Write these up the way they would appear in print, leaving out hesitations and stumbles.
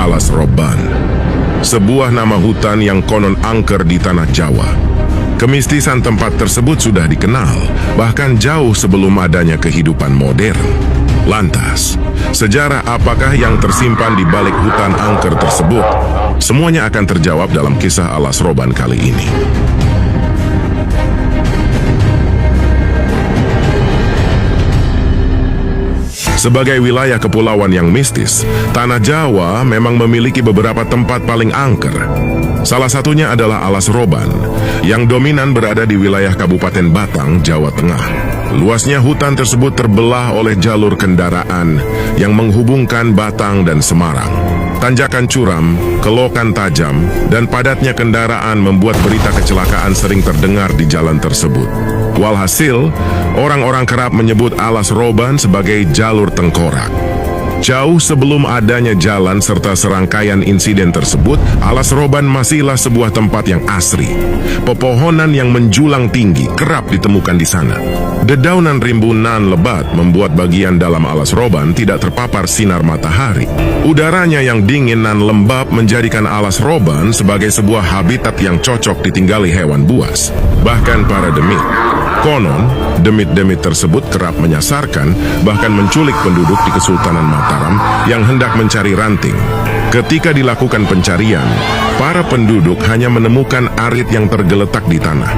Alas Roban, sebuah nama hutan yang konon angker di tanah Jawa. Kemistisan tempat tersebut sudah dikenal, bahkan jauh sebelum adanya kehidupan modern. Lantas, sejarah apakah yang tersimpan di balik hutan angker tersebut? Semuanya akan terjawab dalam kisah Alas Roban kali ini. Sebagai wilayah kepulauan yang mistis, tanah Jawa memang memiliki beberapa tempat paling angker. Salah satunya adalah Alas Roban, yang dominan berada di wilayah Kabupaten Batang, Jawa Tengah. Luasnya hutan tersebut terbelah oleh jalur kendaraan yang menghubungkan Batang dan Semarang. Tanjakan curam, kelokan tajam, dan padatnya kendaraan membuat berita kecelakaan sering terdengar di jalan tersebut. Walhasil, orang-orang kerap menyebut Alas Roban sebagai jalur tengkorak. Jauh sebelum adanya jalan serta serangkaian insiden tersebut, Alas Roban masihlah sebuah tempat yang asri. Pepohonan yang menjulang tinggi kerap ditemukan di sana. Dedaunan rimbunan lebat membuat bagian dalam Alas Roban tidak terpapar sinar matahari. Udaranya yang dingin dan lembab menjadikan Alas Roban sebagai sebuah habitat yang cocok ditinggali hewan buas, bahkan para demit. Konon, demit-demit tersebut kerap menyasarkan, bahkan menculik penduduk di Kesultanan Mataram yang hendak mencari ranting. Ketika dilakukan pencarian, para penduduk hanya menemukan arit yang tergeletak di tanah.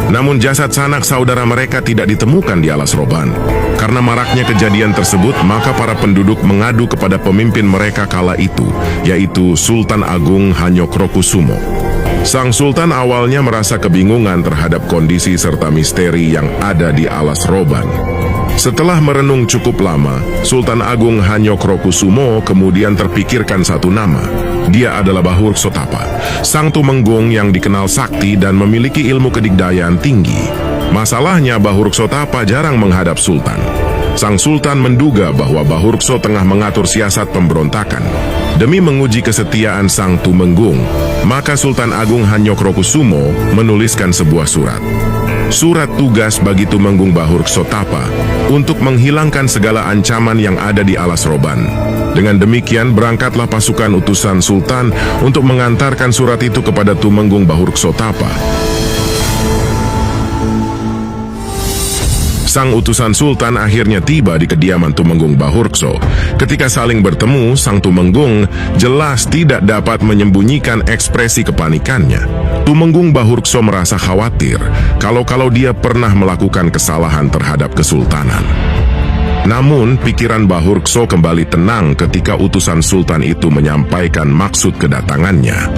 Namun jasad sanak saudara mereka tidak ditemukan di Alas Roban. Karena maraknya kejadian tersebut, maka para penduduk mengadu kepada pemimpin mereka kala itu, yaitu Sultan Agung Hanyokrokusumo. Sang Sultan awalnya merasa kebingungan terhadap kondisi serta misteri yang ada di Alas Roban. Setelah merenung cukup lama, Sultan Agung Hanyokrokusumo kemudian terpikirkan satu nama. Dia adalah Bahurksotapa, sang tumenggung yang dikenal sakti dan memiliki ilmu kedikdayaan tinggi. Masalahnya Bahurksotapa jarang menghadap Sultan. Sang Sultan menduga bahwa Bahurkso tengah mengatur siasat pemberontakan. Demi menguji kesetiaan sang tumenggung, maka Sultan Agung Hanyokrokusumo menuliskan sebuah surat. Surat tugas bagi Tumenggung Bahurksotapa untuk menghilangkan segala ancaman yang ada di Alas Roban. Dengan demikian berangkatlah pasukan utusan Sultan untuk mengantarkan surat itu kepada Tumenggung Bahurksotapa. Sang utusan Sultan akhirnya tiba di kediaman Tumenggung Bahurkso. Ketika saling bertemu, sang Tumenggung jelas tidak dapat menyembunyikan ekspresi kepanikannya. Tumenggung Bahurkso merasa khawatir kalau dia pernah melakukan kesalahan terhadap kesultanan. Namun, pikiran Bahurkso kembali tenang ketika utusan Sultan itu menyampaikan maksud kedatangannya.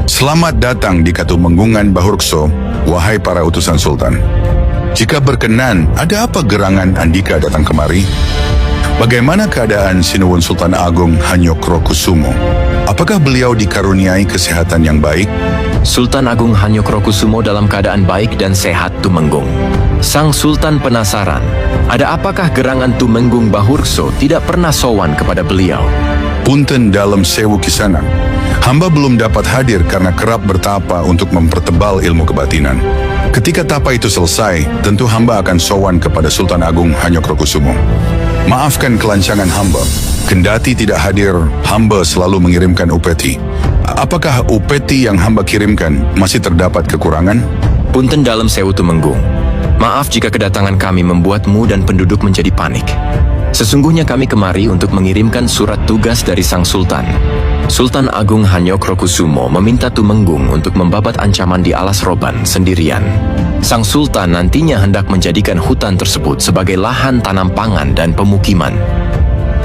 Selamat datang di Katumenggungan Bahurkso, wahai para utusan Sultan. Jika berkenan, ada apa gerangan Andika datang kemari? Bagaimana keadaan Sinuwun Sultan Agung Hanyokrokusumo? Apakah beliau dikaruniai kesehatan yang baik? Sultan Agung Hanyokrokusumo dalam keadaan baik dan sehat, Tumenggung. Sang Sultan penasaran, ada apakah gerangan Tumenggung Bahurkso tidak pernah sowan kepada beliau? Punten dalam sewu kisanak. Hamba belum dapat hadir karena kerap bertapa untuk mempertebal ilmu kebatinan. Ketika tapa itu selesai, tentu hamba akan sowan kepada Sultan Agung Hanyokrokusumo. Maafkan kelancangan hamba. Kendati tidak hadir, hamba selalu mengirimkan upeti. Apakah upeti yang hamba kirimkan masih terdapat kekurangan? Punten dalam sewu, Tumenggung. Maaf jika kedatangan kami membuatmu dan penduduk menjadi panik. Sesungguhnya kami kemari untuk mengirimkan surat tugas dari Sang Sultan. Sultan Agung Hanyokrokusumo meminta Tumenggung untuk membabat ancaman di Alas Roban sendirian. Sang Sultan nantinya hendak menjadikan hutan tersebut sebagai lahan tanam pangan dan pemukiman.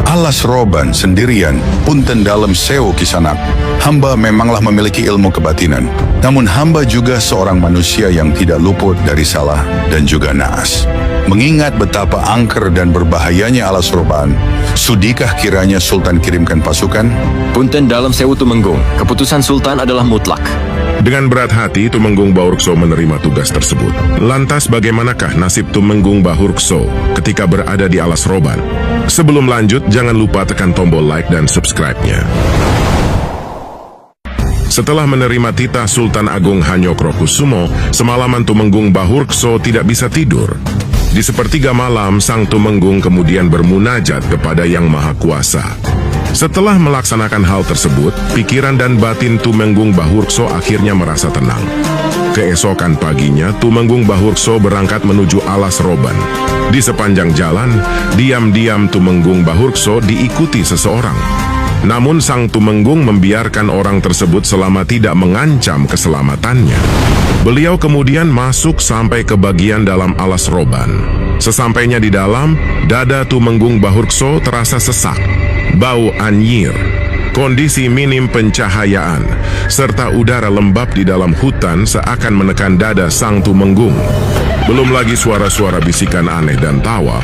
Alas Roban sendirian, punten dalam sewu kisanak. Hamba memanglah memiliki ilmu kebatinan. Namun hamba juga seorang manusia yang tidak luput dari salah dan juga naas. Mengingat betapa angker dan berbahayanya Alas Roban, sudikah kiranya Sultan kirimkan pasukan? Punten dalam sewu, Tumenggung. Keputusan Sultan adalah mutlak. Dengan berat hati, Tumenggung Bahurkso menerima tugas tersebut. Lantas bagaimanakah nasib Tumenggung Bahurkso ketika berada di Alas Roban? Sebelum lanjut, jangan lupa tekan tombol like dan subscribe-nya. Setelah menerima titah Sultan Agung Hanyokrokusumo, semalaman Tumenggung Bahurkso tidak bisa tidur. Di sepertiga malam, sang Tumenggung kemudian bermunajat kepada Yang Maha Kuasa. Setelah melaksanakan hal tersebut, pikiran dan batin Tumenggung Bahurkso akhirnya merasa tenang. Keesokan paginya, Tumenggung Bahurkso berangkat menuju Alas Roban. Di sepanjang jalan, diam-diam Tumenggung Bahurkso diikuti seseorang. Namun sang Tumenggung membiarkan orang tersebut selama tidak mengancam keselamatannya. Beliau kemudian masuk sampai ke bagian dalam Alas Roban. Sesampainya di dalam, dada Tumenggung Bahurkso terasa sesak, bau anyir, kondisi minim pencahayaan, serta udara lembab di dalam hutan seakan menekan dada sang Tumenggung. Belum lagi suara-suara bisikan aneh dan tawa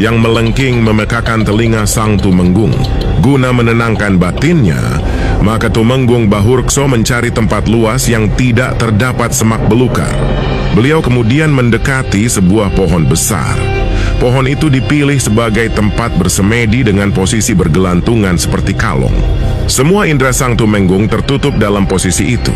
yang melengking memekakan telinga sang Tumenggung. Guna menenangkan batinnya, maka Tumenggung Bahurkso mencari tempat luas yang tidak terdapat semak belukar. Beliau kemudian mendekati sebuah pohon besar. Pohon itu dipilih sebagai tempat bersemedi dengan posisi bergelantungan seperti kalong. Semua indera sang Tumenggung tertutup dalam posisi itu.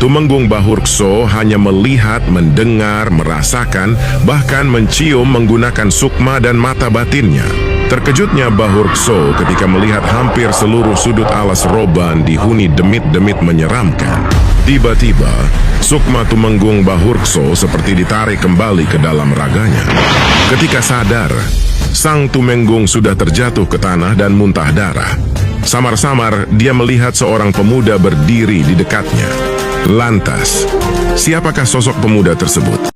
Tumenggung Bahurkso hanya melihat, mendengar, merasakan, bahkan mencium menggunakan sukma dan mata batinnya. Terkejutnya Bahurkso ketika melihat hampir seluruh sudut Alas Roban dihuni demit-demit menyeramkan. Tiba-tiba, sukma Tumenggung Bahurkso seperti ditarik kembali ke dalam raganya. Ketika sadar, sang Tumenggung sudah terjatuh ke tanah dan muntah darah. Samar-samar, dia melihat seorang pemuda berdiri di dekatnya. Lantas, siapakah sosok pemuda tersebut?